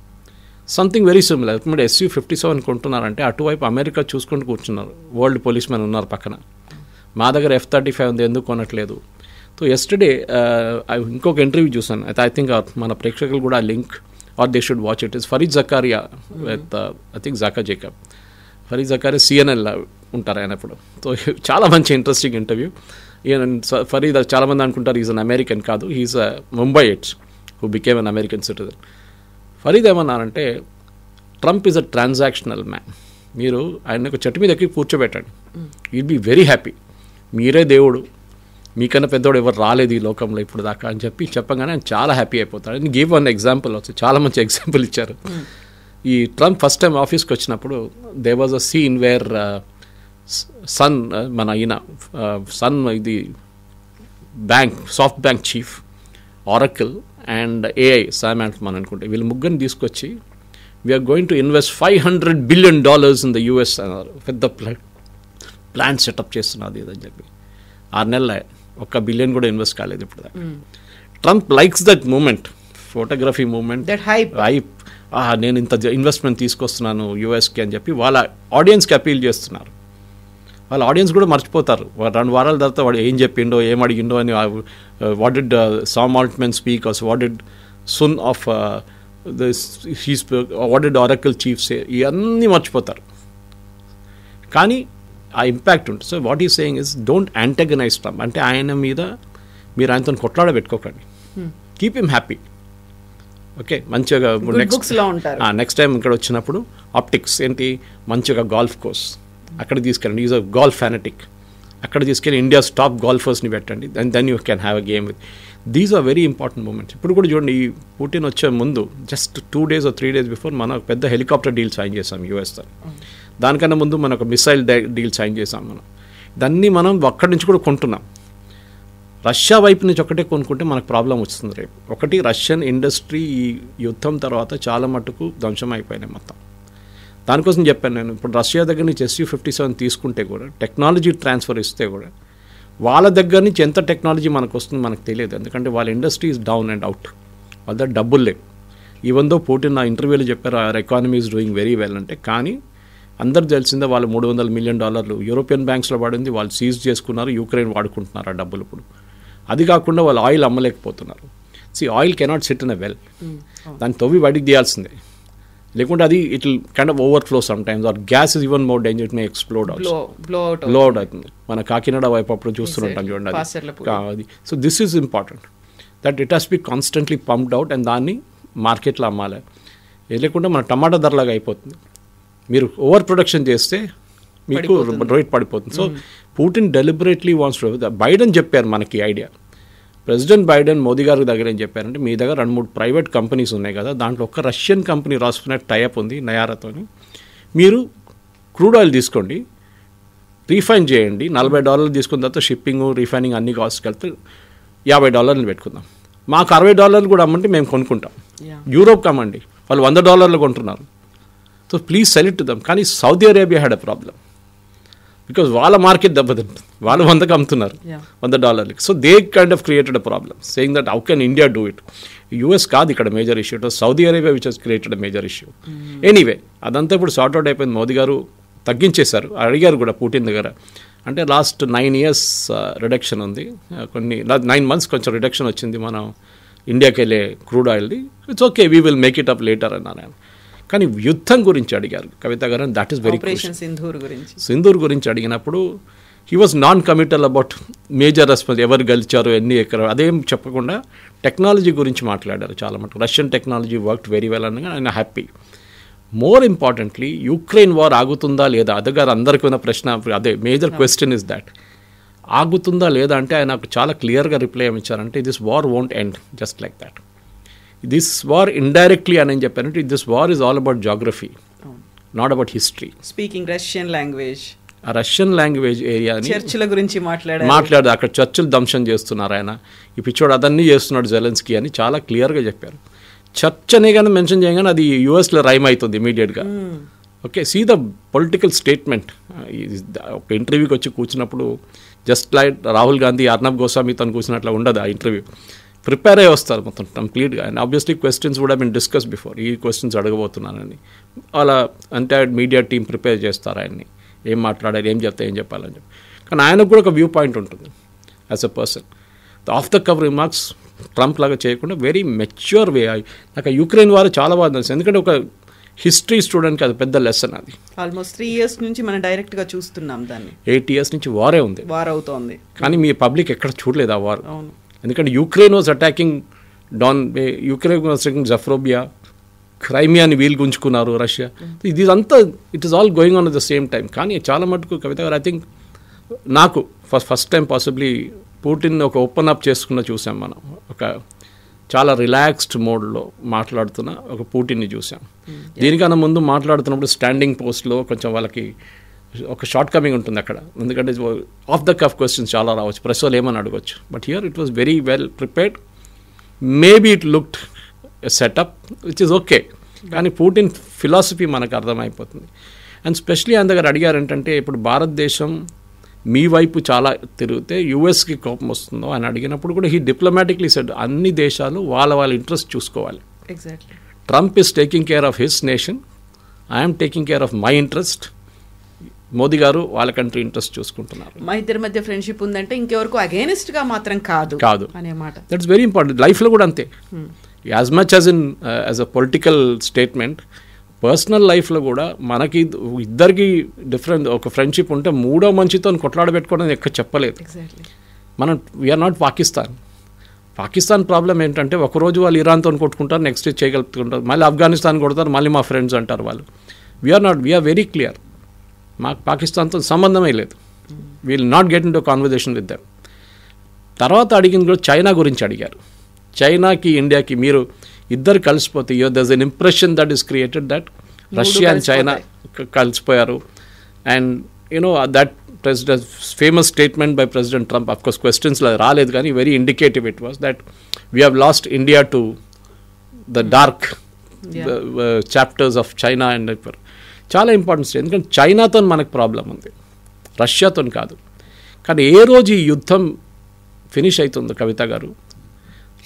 Something very similar. ఇప్పుడు SU-57 కొంటున్నారంటే అటువైపు అమెరికా చూసుకుంటూ కూర్చున్నారు, వరల్డ్ పోలీస్ మెన్ ఉన్నారు పక్కన. మా దగ్గర F-35 ఉంది, ఎందుకు కొనట్లేదు? సో ఎస్టర్డే ఇంకొక ఇంటర్వ్యూ చూసాను, అయితే ఐ థింక్ మన ప్రేక్షకులు కూడా link are they should watch it. Is Fareed Zakaria with I think జాకా జేకబ్. ఫరీద్ జకారియా CNN ఉంటారు ఆయన ఇప్పుడు. సో చాలా మంచి ఇంట్రెస్టింగ్ ఇంటర్వ్యూ. ఫరీద్ చాలామంది అనుకుంటారు ఈజ్ అన్ అమెరికన్, కాదు, he's Mumbaiites who became an American citizen. Fareed ఏమన్నారంటే, Trump is a transactional man. మీరు ఆయన ఒక చెట్టు మీద ఎక్కి కూర్చోబెట్టండి, యుడ్ బి వెరీ హ్యాపీ. మీరే దేవుడు, మీకన్నా పెద్దోడు ఎవరు రాలేదు ఈ లోకంలో ఇప్పుడు దాకా అని చెప్పగానే ఆయన చాలా హ్యాపీ అయిపోతాడు. అండ్ గివ్ వన్ ఎగ్జాంపుల్, చాలా మంచి ఎగ్జాంపుల్ ఇచ్చారు. ఈ ట్రంప్ ఫస్ట్ టైం ఆఫీస్కి వచ్చినప్పుడు they was a scene where Son, మన ఈయన సన్, ఇది bank, SoftBank chief, Oracle and AI Sam Altman అనుకుంటే, వీళ్ళు ముగ్గురిని తీసుకొచ్చి we're going to invest $500 billion in the US అన్నారు. పెద్ద ప్లాన్ సెటప్ చేస్తున్నది అని చెప్పి 6 నెలల $1 billion కూడా ఇన్వెస్ట్ కాలేదు ఇప్పుడు దాకా. Trump likes that moment, photography moment, that hype. నేను ఇంత ఇన్వెస్ట్మెంట్ తీసుకొస్తున్నాను యూఎస్కి అని చెప్పి వాళ్ళ ఆడియన్స్కి అపీల్ చేస్తున్నారు. వాళ్ళ ఆడియన్స్ కూడా మర్చిపోతారు 2 వారాల తర్వాత వాడు ఏం చెప్పిండో, ఏం అడిగిండో అని. What did Sam Altman speak, what did సున్ of what did Oracle chief say, ఇవన్నీ మర్చిపోతారు. కానీ ఆ ఇంపాక్ట్ ఉంటుంది. So what is saying is don't antagonize Trump. అంటే ఆయన మీద మీరు ఆయనతో కొట్లాడ పెట్టుకోకండి, కీప్ హిమ్ హ్యాపీ. ఓకే, మంచిగా నెక్స్ట్ టైం ఇక్కడ వచ్చినప్పుడు ఆప్టిక్స్ ఏంటి, మంచిగా గాల్ఫ్ కోర్స్ అక్కడ తీసుకెళ్ళండి. ఈజ్ అ గాల్ఫ్ ఫ్యానటిక్, అక్కడ తీసుకెళ్ళి ఇండియాస్ టాప్ గాల్ఫర్స్ని పెట్టండి. And then you can have a game with. These are very important moments. ఇప్పుడు కూడా చూడండి, ఈ పుటిన్ వచ్చే ముందు just 2 days or 3 days before మనం పెద్ద హెలికాప్టర్ డీల్ సైన్ చేసాం యూఎస్తో. దానికన్నా ముందు మనం ఒక మిసైల్ డీల్ సైన్ చేసాం. మనం దాన్ని మనం అక్కడి నుంచి కూడా కొంటున్నాం. రష్యా వైపు నుంచి ఒకటే కొనుక్కుంటే మనకు ప్రాబ్లం వస్తుంది రేపు. ఒకటి, రష్యన్ ఇండస్ట్రీ ఈ యుద్ధం తర్వాత చాలా మటుకు ధ్వంసం అయిపోయినాయి మొత్తం. దానికోసం చెప్పాను నేను, ఇప్పుడు రష్యా దగ్గర నుంచి SU-57 తీసుకుంటే కూడా, టెక్నాలజీ ట్రాన్స్ఫర్ ఇస్తే కూడా, వాళ్ళ దగ్గర నుంచి ఎంత టెక్నాలజీ మనకు వస్తుందో మనకు తెలియదు. ఎందుకంటే వాళ్ళ industry is down and out, వాళ్ళ దగ్గర డబ్బులు లేవు. ఈవెన్ దో పుటిన్ నా ఇంటర్వ్యూలో చెప్పారు our economy is doing very well అంటే, కానీ అందరు తెలిసిందే వాళ్ళు $300 million యూరోపియన్ బ్యాంక్స్లో పడింది, వాళ్ళు సీజ్ చేసుకున్నారు, యూక్రెయిన్ వాడుకుంటున్నారు ఆ డబ్బులు ఇప్పుడు. అది కాకుండా వాళ్ళు ఆయిల్ అమ్మలేకపోతున్నారు. Oil cannot sit in a well, దాన్ని తవ్వి బయటికి తీయాల్సిందే, లేకుంటే అది it will kind of overflow sometimes. Or gas is even more danger, it may explode also, blow out అవుతుంది. మన కాకినాడ వైపు అప్పుడు చూస్తుంటాం చూడండి అది. So this is important that it has be constantly pumped out and దాన్ని మార్కెట్లో అమ్మాలి. లేకుంటే మన టమాటా ధరలాగా అయిపోతుంది. మీరు ఓవర్ ప్రొడక్షన్ చేస్తే మీకు రేట్ పడిపోతుంది. So Putin deliberately wants to. Biden చెప్పారు మనకి ఐడియా, ప్రెసిడెంట్ బైడెన్ మోదీ గారి దగ్గర ఏం చెప్పారంటే, మీ దగ్గర 2-3 ప్రైవేట్ కంపెనీస్ ఉన్నాయి కదా, దాంట్లో ఒక రష్యన్ కంపెనీ రాసుకునే టైఅప్ ఉంది నయారాతోని, మీరు క్రూడ్ ఆయిల్ తీసుకోండి, రీఫైన్ చేయండి, $40 తీసుకున్న తర్వాత షిప్పింగ్, రీఫైనింగ్ అన్ని కాస్ట్ కలిపి $50 పెట్టుకుందాం. మాకు $60 కూడా అమ్మంటే మేము కొనుక్కుంటాం. యూరోప్కి అమ్మండి, వాళ్ళు $100 కొంటున్నారు. So please sell it to them. కానీ Saudi Arabia had a problem, because వాళ్ళ మార్కెట్ దెబ్బతింటుంది, వాళ్ళు 100కి అమ్ముతున్నారు $100. So they kind of created a problem, saying that how can India do it. US కాదు ఇక్కడ major issue, it was Saudi Arabia which has created a major issue. Anyway అదంతా ఇప్పుడు సార్ట్అవుట్ అయిపోయింది. మోదీ గారు తగ్గించేశారు, అడిగారు కూడా పుటిన్ దగ్గర. అంటే లాస్ట్ 9 years రిడక్షన్ ఉంది, కొన్ని 9 months కొంచెం రిడక్షన్ వచ్చింది మనం ఇండియాకి వెళ్ళే క్రూడ్ ఆయిల్ది. It's okay, we will make it up later అన్నాను. కానీ యుద్ధం గురించి అడిగారు కవిత గారు, that is very crucial. Sindoor గురించి అడిగినప్పుడు he was non committal about major response, ఎవరు గెలిచారు, ఎన్ని ఎక్కడ, అదేం చెప్పకుండా టెక్నాలజీ గురించి మాట్లాడారు చాలా మటుకు. Russian technology worked very well అనగా ఆయన happy. More importantly Ukraine war ఆగుతుందా లేదా, అదగారు అందరికీ ఉన్న ప్రశ్న, అదే మేజర్ క్వశ్చన్ ఇస్ దాట్. ఆగుతుందా లేదా అంటే ఆయన చాలా క్లియర్గా రిప్లై ఏమి ఇచ్చారంటే, this war won't end just like that. This war indirectly అని ఏం చెప్పారంటే, this war is all about geography, not about history. Speaking Russian language, ఆ రష్యన్ లాంగ్వేజ్ ఏరియాని చర్చిల గురించి మాట్లాడారు. అక్కడ చర్చిలు ధ్వంసం చేస్తున్నారు ఆయన, ఈ పిచ్చోడు అదన్నీ చేస్తున్నాడు జెలెన్స్కీ అని చాలా క్లియర్గా చెప్పారు. చర్చ్ అనే కానీ మెన్షన్ చేయగానే అది యూఎస్లో రైమ్ అవుతుంది ఇమీడియట్గా. Okay, see the political statement. ఒక ఇంటర్వ్యూకి వచ్చి కూర్చున్నప్పుడు జస్ట్ లైక్ రాహుల్ గాంధీ అర్నబ్ గోస్వామితో కూర్చున్నట్లు ఉండదు ఆ ఇంటర్వ్యూ. ప్రిపేర్ అయ్యి వస్తారు మొత్తం కంప్లీట్గా. అండ్ ఆబ్వియస్లీ క్వశ్చన్స్ కూడా బీన్ డిస్కస్ బిఫోర్, ఈ క్వశ్చన్స్ అడగబోతున్నానని అలా ఎంటైర్ మీడియా టీం ప్రిపేర్ చేస్తారు ఆయన్ని, ఏం మాట్లాడాలి, ఏం చెప్తే ఏం చెప్పాలని చెప్పి. కానీ ఆయనకు కూడా ఒక వ్యూ పాయింట్ ఉంటుంది as a person. Of the cover remarks Trump లాగా చేయకుండా వెరీ మెచ్యూర్ వే. నాకు యుక్రెయిన్ వారు చాలా బాగా తెలుసు, ఎందుకంటే ఒక హిస్టరీ స్టూడెంట్కి అది పెద్ద లెసన్. అది ఆల్మోస్ట్ 3 years నుంచి మనం డైరెక్ట్గా చూస్తున్నాం దాన్ని. 8 years నుంచి వారే ఉంది, వార్ అవుతోంది. కానీ మీ పబ్లిక్ ఎక్కడ చూడలేదు ఆ వార్. అవును, ఎందుకంటే Ukraine was attacking Ukraine was attacking Zaporizhzhia, క్రైమియాని వీలు గుంజుకున్నారు రష్యా. ఇదంతా it is all going on at the same time. కానీ చాలా మటుకు కవిత గారు, ఐ థింక్ నాకు ఫస్ట్ టైం పాసిబ్లీ పుటిన్ ఒక ఓపెన్ అప్ చేసుకున్న చూసాం మనం. ఒక చాలా రిలాక్స్డ్ మోడ్లో మాట్లాడుతున్న ఒక పుటిన్ని చూసాం. దీనికన్నా ముందు మాట్లాడుతున్నప్పుడు స్టాండింగ్ పోస్ట్లో కొంచెం వాళ్ళకి ఒక షార్ట్ కమింగ్ ఉంటుంది అక్కడ, ఎందుకంటే ఆఫ్ ద కఫ్ క్వశ్చన్స్ చాలా రావచ్చు, ప్రెస్ వాళ్ళు ఏమని అడగవచ్చు. But here it was very well prepared. Maybe it looked setup which is okay, కానీ పుటిన్ ఫిలాసఫీ మనకు అర్థమైపోతుంది. అండ్ స్పెషలీ ఆయన దగ్గర అడిగారు ఏంటంటే, ఇప్పుడు భారతదేశం మీ వైపు చాలా తిరిగితే యూఎస్కి కోపం వస్తుందో అని అడిగినప్పుడు కూడా హీ డిప్లొమాటిక్లీ సెడ్, అన్ని దేశాలు వాళ్ళ ఇంట్రెస్ట్ చూసుకోవాలి. Exactly. Trump is taking care of his nation, I'm taking care of my interest. Modi గారు వాళ్ళ కంట్రీ ఇంట్రెస్ట్ చూసుకుంటున్నారు. మా ఇద్దరి మధ్య ఫ్రెండ్షిప్ ఉందంటే ఇంకెవరకు అగేనిస్ట్గా మాత్రం కాదు అనే మాట. That's very important. లైఫ్లో కూడా అంతే. As much as in as a political statement, personal లైఫ్లో కూడా మనకి ఇద్దరికి డిఫరెంట్ ఒక ఫ్రెండ్షిప్ ఉంటే మూడో మంచితో కొట్లాడబెట్టుకోవడం ఎక్కడ చెప్పలేదు. మనం వీఆర్ నాట్ పాకిస్తాన్ ప్రాబ్లం ఏంటంటే, ఒకరోజు వాళ్ళు ఇరాన్తో కొట్టుకుంటారు, నెక్స్ట్ డే చేయగలుగుతుంటారు, మళ్ళీ ఆఫ్ఘనిస్తాన్ కొడతారు, మళ్ళీ మా ఫ్రెండ్స్ అంటారు వాళ్ళు. వీఆర్ వెరీ క్లియర్, మాకు పాకిస్తాన్తో సంబంధమే లేదు. Will not get in to conversation with them. తర్వాత అడిగింది కూడా చైనా గురించి అడిగారు. చైనాకి ఇండియాకి మీరు ఇద్దరు కలిసిపోతే, there's an impression that is created that Russia and China కలిసిపోయారు. And you know that president famous statement by president Trump, of course క్వశ్చన్స్లో రాలేదు కానీ very indicative it was, that we have lost India to the dark chapters of China and చాలా ఇంపార్టెన్స్. ఎందుకంటే చైనాతో మనకు ప్రాబ్లం ఉంది, రష్యాతో కాదు. కానీ ఏ రోజు ఈ యుద్ధం ఫినిష్ అవుతుందో కవిత గారు,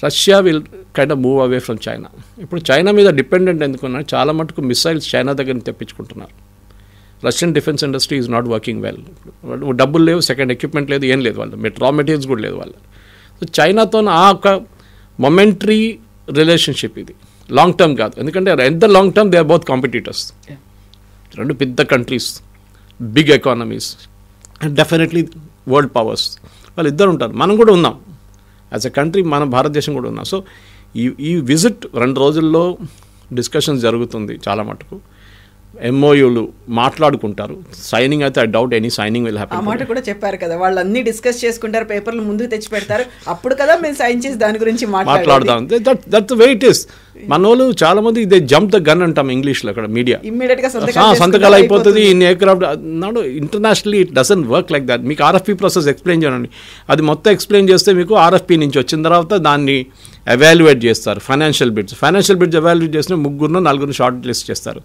Russia will kind of move away from China. ఇప్పుడు చైనా మీద డిపెండెంట్ ఎందుకున్నారు, చాలా మటుకు మిసైల్స్ చైనా దగ్గర తెప్పించుకుంటున్నారు. Russian defence industry is not working well. డబ్బులు లేవు, సెకండ్ ఎక్విప్మెంట్ లేదు, ఏం లేదు వాళ్ళు, రా మెటీరియల్స్ కూడా లేదు వాళ్ళు. సో చైనాతో ఆ ఒక మొమెంటరీ రిలేషన్షిప్ ఇది, లాంగ్ టర్మ్ కాదు. ఎందుకంటే at the long term they are both competitors. రెండు పెద్ద countries, big economies, and definitely world powers, వాళ్ళు ఇద్దరు ఉంటారు. మనం కూడా ఉన్నాం యాజ్ ఎ కంట్రీ, మన భారతదేశం కూడా ఉన్నాం. సో ఈ విజిట్ 2 రోజుల్లో డిస్కషన్స్ జరుగుతుంది చాలా మటుకు. ఎంఓయూలు మాట్లాడుకుంటారు. సైనింగ్ అయితే I doubt any signing will happen. ఆ మాట కూడా చెప్పారు కదా, వాళ్ళు అన్ని డిస్కస్ చేసుకుంటారు, పేపర్లు ముందుకు తెచ్చి పెడతారు, అప్పుడు కదా మేము సైన్ చేసి దాని గురించి మాట్లాడదాం. That's way it is. మన వాళ్ళు చాలా మంది ఇదే జంప్ ద గన్ అంటాం ఇంగ్లీష్లో, అక్కడ మీడియా ఇమ్మీడియట్ గా సంతకాలు అయిపోతుంది. ఇన్ ఎయిర్క్రాఫ్ట్ నాడు internationally it doesn't work like that. మీకు ఆర్ఎఫ్పీ ప్రాసెస్ ఎక్స్ప్లెయిన్ చేయండి, అది మొత్తం ఎక్స్ప్లెయిన్ చేస్తే మీకు ఆర్ఎఫ్పీ నుంచి వచ్చిన తర్వాత దాన్ని ఎవాల్యుయేట్ చేస్తారు. ఫైనాన్షియల్ బిడ్స్ ఎవాల్యుయేట్ చేసిన 3-4 షార్ట్ లిస్ట్ చేస్తారు.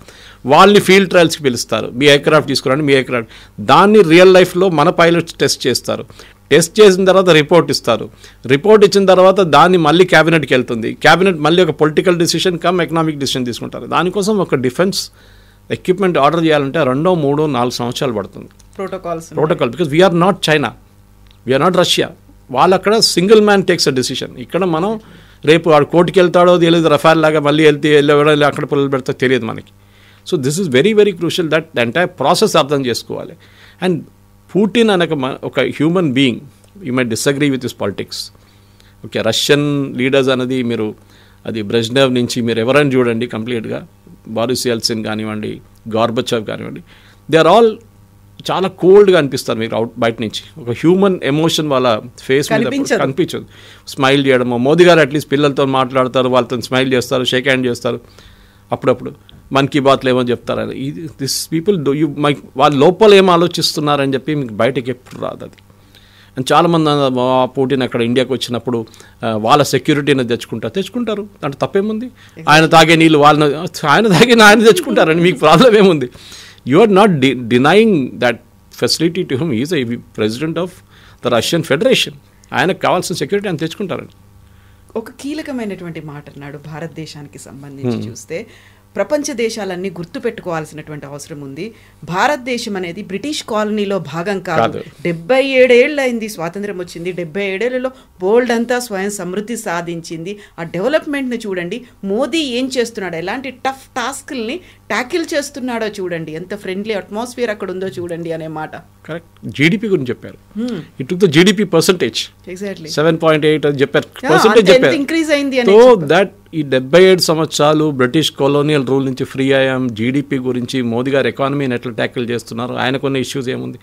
వాళ్ళని ఫీల్డ్ ట్రయల్స్కి పిలుస్తారు. మీ ఎయిర్క్రాఫ్ట్ తీసుకురండి, మీ ఎయిర్క్రాఫ్ట్ దాన్ని రియల్ లైఫ్లో మన పైలట్స్ టెస్ట్ చేస్తారు. టెస్ట్ చేసిన తర్వాత రిపోర్ట్ ఇస్తారు. రిపోర్ట్ ఇచ్చిన తర్వాత దాన్ని మళ్ళీ క్యాబినెట్కి వెళ్తుంది. క్యాబినెట్ మళ్ళీ ఒక political decision come economic decision తీసుకుంటారు. దానికోసం ఒక డిఫెన్స్ ఎక్విప్మెంట్ ఆర్డర్ చేయాలంటే 2, 3, 4 సంవత్సరాలు పడుతుంది. Protocol because we're not China, we're not Russia. వాళ్ళు అక్కడ single man takes a decision. ఇక్కడ మనం రేపు వాడు కోర్టుకి వెళ్తాడో తెలియదు, రఫాల్ లాగా మళ్ళీ వెళ్ళి అక్కడ పిల్లలు పెడతా తెలియదు మనకి. So this is very very crucial that the entire process అర్థం చేసుకోవాలి. అండ్ పుటిన్ అనక ఒక human being, you my disagree with his politics. Okay, Russian leaders అనేది మీరు అది బ్రెజ్నెవ్ నుంచి మీరు ఎవరైనా చూడండి కంప్లీట్గా, బారిస్ యెల్సిన్ కానివ్వండి, గార్బచేవ్ కానివ్వండి, దే ఆర్ ఆల్ చాలా కోల్డ్గా అనిపిస్తారు మీకు బయట నుంచి. ఒక హ్యూమన్ ఎమోషన్ వాళ్ళ ఫేస్ మీద కనిపించదు. స్మైల్ చేయడము, మోదీ గారు అట్లీస్ట్ పిల్లలతో మాట్లాడతారు, వాళ్ళతో స్మైల్ చేస్తారు, షేక్ హ్యాండ్ చేస్తారు, అప్పుడప్పుడు మన్ కీ బాత్లో ఏమో చెప్తారు. దిస్ పీపుల్ వాళ్ళ లోపల ఏం ఆలోచిస్తున్నారని చెప్పి మీకు బయటకి ఎప్పుడు రాదు అది. అండ్ చాలామంది పుటిన్ అక్కడ ఇండియాకి వచ్చినప్పుడు వాళ్ళ సెక్యూరిటీని తెచ్చుకుంటారు, దాంట్లో తప్పేముంది? ఆయన తాగే నీళ్ళు ఆయన తెచ్చుకుంటారని మీకు ప్రాబ్లం ఏముంది? You are not denying that facility to him. Is a president of the Russian federation. ఆయనకు కావాల్సిన సెక్యూరిటీ ఆయన తెచ్చుకుంటారని. ఒక కీలకమైనటువంటి మాట అన్నాడు. భారతదేశానికి సంబంధించి చూస్తే ప్రపంచ దేశాలన్నీ గుర్తుపెట్టుకోవాల్సినటువంటి అవసరం ఉంది. భారతదేశం అనేది బ్రిటిష్ కాలనీలో భాగం కాదు. 77 ఏళ్ళు అయింది స్వాతంత్రం వచ్చింది. 77 ఏళ్లలో బోల్డ్ అంతా స్వయం సమృద్ధి సాధించింది. ఆ డెవలప్మెంట్ని చూడండి. మోదీ ఏం చేస్తున్నాడు, ఎలాంటి టఫ్ టాస్క్ల్ని ట్యాకిల్ చేస్తున్నాడో చూడండి, ఎంత ఫ్రెండ్లీ అట్మాస్ఫియర్ అక్కడ ఉందో చూడండి అనే మాట. కరెక్ట్. జీడిపి గురించి చెప్పారు. It the GDP percentage exactly 7.8 అని చెప్పారు, పర్సంటేజ్ చెప్పారు. ఇంక్రీజ్ అయింది. సో దట్ ఈ 77 సంవత్సరాలు బ్రిటిష్ కొలోనియల్ రూల్ నుంచి ఫ్రీ అయ్యాం. జీడిపి గురించి మోదీ గారు ఎకానమీని ఎట్లా ట్యాకిల్ చేస్తున్నారు, ఆయన కొన్ని ఇష్యూస్ ఏముంది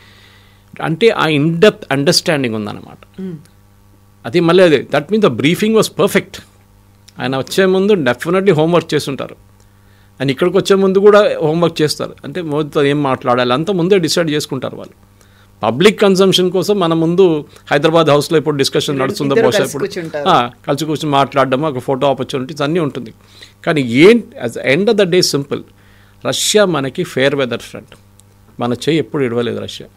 అంటే ఆ ఇన్డెప్త్ అండర్స్టాండింగ్ ఉందన్నమాట. అది మళ్ళీ అదే that means the briefing was perfect. ఆయన వచ్చే ముందు డెఫినెట్లీ హోంవర్క్ చేస్తుంటారు, అండ్ ఇక్కడికి వచ్చే ముందు కూడా హోంవర్క్ చేస్తారు. అంటే మోదీతో ఏం మాట్లాడాలి అంతా ముందే డిసైడ్ చేసుకుంటారు వాళ్ళు. పబ్లిక్ కన్సంప్షన్ కోసం మన ముందు హైదరాబాద్ హౌస్లో ఇప్పుడు డిస్కషన్ నడుస్తుందో బహుశా ఇప్పుడు కలిసి కూర్చొని మాట్లాడడం, ఒక ఫోటో ఆపర్చునిటీస్ అన్నీ ఉంటుంది. కానీ as end of the day simple, Russia మనకి ఫేర్ వెదర్ ఫ్రెండ్. మన చేయి ఎప్పుడు ఇడవలేదు Russia.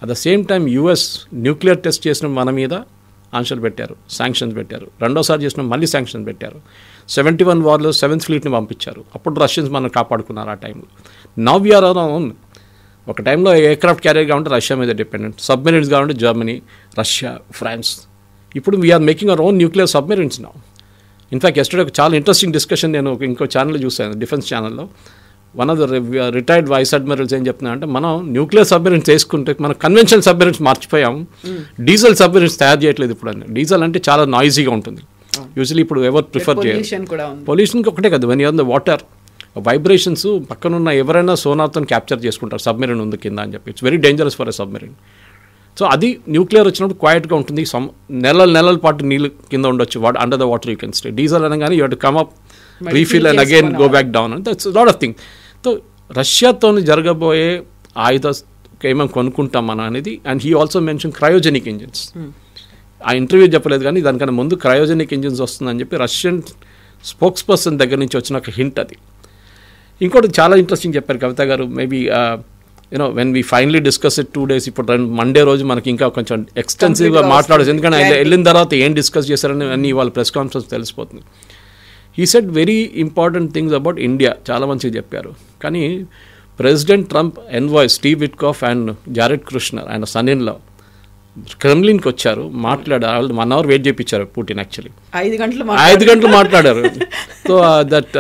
At the same time US nuclear test చేసిన మన మీద ఆంక్షలు పెట్టారు, శాంక్షన్స్ పెట్టారు. రెండోసారి చేసిన మళ్ళీ శాంక్షన్ పెట్టారు. 71 వార్లో 7th ఫ్లీట్ని పంపించారు. అప్పుడు రష్యన్స్ మనం కాపాడుకున్నారు ఆ టైంలో. Now we're our own. ఒక టైంలో ఎయిర్క్రాఫ్ట్ క్యారియర్ కావాలంటే రష్యా మీద డిపెండెంట్, సబ్మెరీన్స్ కావాలంటే జర్మనీ, రష్యా, ఫ్రాన్స్. ఇప్పుడు we're making our own nuclear submarines now. In fact yesterday ఒక చాలా ఇంట్రెస్టింగ్ డిస్కషన్ నేను ఇంకో ఛానల్లో చూశాను, డిఫెన్స్ ఛానల్లో. One of the retired vice admirals ఏం చెప్తున్నా అంటే, మనం న్యూక్లియర్ సబ్మెరీన్స్ వేసుకుంటే మనం కన్వెన్షనల్ సబ్మెరీన్స్ మర్చిపోయాం, డీజిల్ సబ్మెరీన్స్ తయారు చేయట్లేదు ఇప్పుడు అని. డీజిల్ అంటే చాలా నాయిజీగా ఉంటుంది. యూజువల్లీ ఇప్పుడు ఎవరు ప్రిఫర్ చేయరు. పొల్యూషన్కి ఒకటే కదా, when you're the water vibrations పక్కనున్న ఎవరైనా సోనార్తో క్యాప్చర్ చేసుకుంటారు సబ్మెరీన్ ఉంది కింద అని చెప్పి. It's very dangerous for a submarine. So అది న్యూక్లియర్ వచ్చినప్పుడు క్వైట్గా ఉంటుంది. నెలల పాటు నీళ్ళు కింద ఉండొచ్చు, under the water you can stay. Diesel అనగానే you have to come up, refill and again go back down. And that's lot of thing. So రష్యాతో జరగబోయే ఏమేమి కొనుక్కుంటాం మనం అనేది. And he also mention cryogenic engines. ఆ ఇంటర్వ్యూ చెప్పలేదు కానీ దానికన్నా ముందు క్రయోజెనిక్ ఇంజిన్స్ వస్తుందని చెప్పి రష్యన్ స్పోక్స్ పర్సన్ దగ్గర నుంచి వచ్చిన ఒక హింట్ అది. ఇంకోటి చాలా ఇంట్రెస్టింగ్ చెప్పారు కవిత గారు. Maybe you know when we finally discuss it 2 days, ఇప్పుడు మండే రోజు మనకి ఇంకా కొంచెం ఎక్స్టెన్సివ్గా మాట్లాడచ్చు, ఎందుకంటే ఆయన వెళ్ళిన తర్వాత ఏం డిస్కస్ చేశారని అన్ని వాళ్ళ ప్రెస్ కాన్ఫరెన్స్ తెలిసిపోతుంది. He said very important things about India, చాలా మంచిగా చెప్పారు. కానీ president Trump envoy Steve Witkoff and Jared Kushner, ఆయన సన్ ఇన్ లా, క్రెమ్లిన్కి వచ్చారు, మాట్లాడారు. 1 hour వెయిట్ చేయించారు పుటిన్. యాక్చువల్లీ 5 గంటలు మాట్లాడారు. సో దట్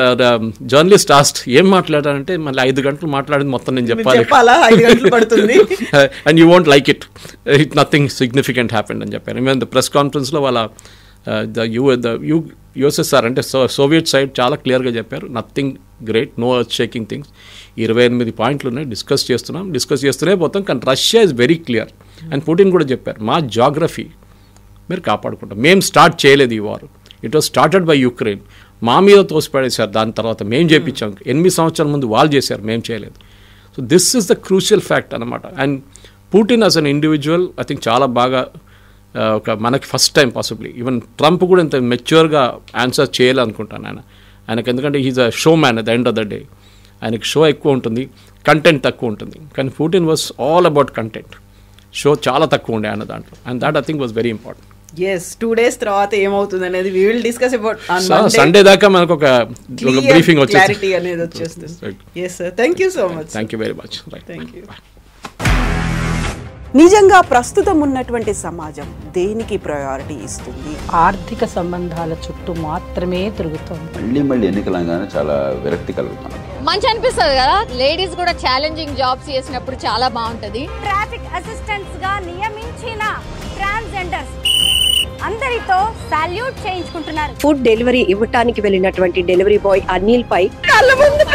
జర్నలిస్ట్ ఆస్ట్ ఏం మాట్లాడారంటే, మళ్ళీ 5 గంటలు మాట్లాడింది మొత్తం నేను చెప్పాలి, and you won't like it, nothing significant happened అని చెప్పారు. ఈవెన్ ద ప్రెస్ కాన్ఫరెన్స్లో వాళ్ళ యుఎస్ఎస్ఆర్ అంటే సోవియట్ సైడ్ చాలా క్లియర్గా చెప్పారు, nothing great, no earth shaking things. 28 పాయింట్లు ఉన్నాయి, డిస్కస్ చేస్తూనే పోతాం. కానీ Russia is very clear. And Putin కూడా చెప్పారు, మా జాగ్రఫీ మీరు కాపాడుకుంటాం, మేము స్టార్ట్ చేయలేదు ఈ war, it was started by Ukraine, మా మీద తోసిపడేశారు, దాని తర్వాత మేము చేయించాం. 8 సంవత్సరాల ముందు వాళ్ళు చేశారు, మేము చేయలేదు. So this is the crucial fact అనమాట. And Putin as an individual I think చాలా బాగా ఒక మనకి first time possibly even Trump కూడా ఇంత మెచ్యూర్గా ఆన్సర్ చేయాలనుకుంటాను ఆయనకు. ఎందుకంటే he's a show man at the end of the day. ఆయనకి షో ఎక్కువ ఉంటుంది, కంటెంట్ తక్కువ ఉంటుంది. కానీ Putin was all about content. Show చాలా తక్కువ ఉండే ఆయన దాంట్లో. And that I think was very important. yes 2 days తర్వాత ఏమవుతుంది అనేది we will discuss about on Monday. Sunday దాకా మనకు ఒక బ్రీఫింగ్ వచ్చేస్తుంది, క్లారిటీ అనేది వచ్చేస్తుంది. yes sir, thank you so much. Thank you very much. Right. Thank you. Bye. నిజంగా ప్రస్తుతం ఉన్నటువంటి సమాజం దేనికి ప్రయారిటీ ఇస్తుంది? ఆర్థిక సంబంధాల చుట్టూ మాత్రమే తిరుగుతోంది. మళ్ళీ ఎన్నికలంగానే చాలా విరక్తి కలుగుతాం. మంచి అనిపిస్తుంది కదా, లేడీస్ కూడా ఛాలెంజింగ్ జాబ్స్ చేసినప్పుడు చాలా బాగుంటది. ట్రాఫిక్ అసిస్టెంట్స్ గా నియమించిన ట్రాన్స్జెండర్స్ అందరితో సాల్యూట్ చేయించుకుంటున్నారు. ఫుడ్ డెలివరీ ఇవ్వటానికి వెళ్ళినటువంటి డెలివరీ బాయ్ అనిల్ పై కళ్ళ ముందు